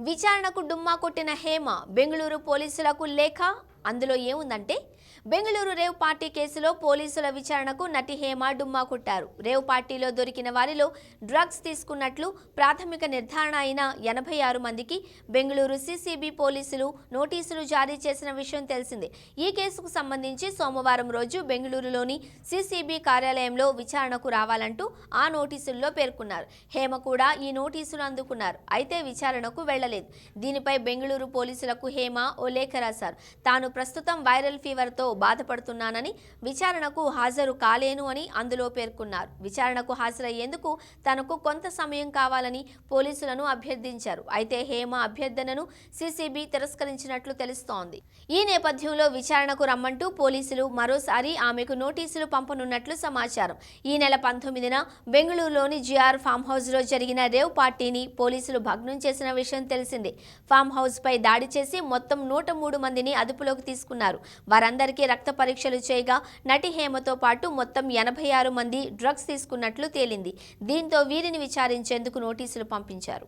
విచారణకు డుమ్మా కొట్టిన హేమ బెంగళూరు పోలీసులకు లేఖ. అందులో ఏముందంటే, బెంగళూరు రేవ్ పార్టీ కేసులో పోలీసుల విచారణకు నటి హేమ డుమ్మా కొట్టారు. రేవ్ పార్టీలో దొరికిన వారిలో డ్రగ్స్ తీసుకున్నట్లు ప్రాథమిక నిర్ధారణ అయిన 86 మందికి బెంగళూరు సిసిబి పోలీసులు నోటీసులు జారీ చేసిన విషయం తెలిసిందే. ఈ కేసుకు సంబంధించి సోమవారం రోజు బెంగళూరులోని సిసిబి కార్యాలయంలో విచారణకు రావాలంటూ ఆ నోటీసుల్లో పేర్కొన్నారు. హేమ కూడా ఈ నోటీసులు అందుకున్నారు. అయితే విచారణకు వెళ్లలేదు. దీనిపై బెంగళూరు పోలీసులకు హేమ ఓ లేఖ రాశారు. తాను ప్రస్తుతం వైరల్ ఫీవర్తో బాధపడుతున్నానని, విచారణకు హాజరు కాలేను అని అందులో పేర్కొన్నారు. విచారణకు హాజరయ్యేందుకు తనకు కొంత సమయం కావాలని పోలీసులను అభ్యర్థించారు. అయితే హేమ అభ్యర్థనను సిసిబి తిరస్కరించినట్లు తెలుస్తోంది. ఈ నేపథ్యంలో విచారణకు రమ్మంటూ పోలీసులు మరోసారి ఆమెకు నోటీసులు పంపనున్నట్లు సమాచారం. ఈ నెల 19న బెంగళూరులోని జిఆర్ ఫామ్ హౌస్లో జరిగిన రేవ్ పార్టీని పోలీసులు భగ్నం చేసిన విషయం తెలిసిందే. ఫామ్ హౌస్ పై దాడి చేసి మొత్తం 103 మందిని అదుపులోకి తీసుకున్నారు. వారందరికీ రక్త పరీక్షలు చేయగా నటి హేమతో పాటు మొత్తం 86 మంది డ్రగ్స్ తీసుకున్నట్లు తేలింది. దీంతో వీరిని విచారించేందుకు నోటీసులు పంపించారు.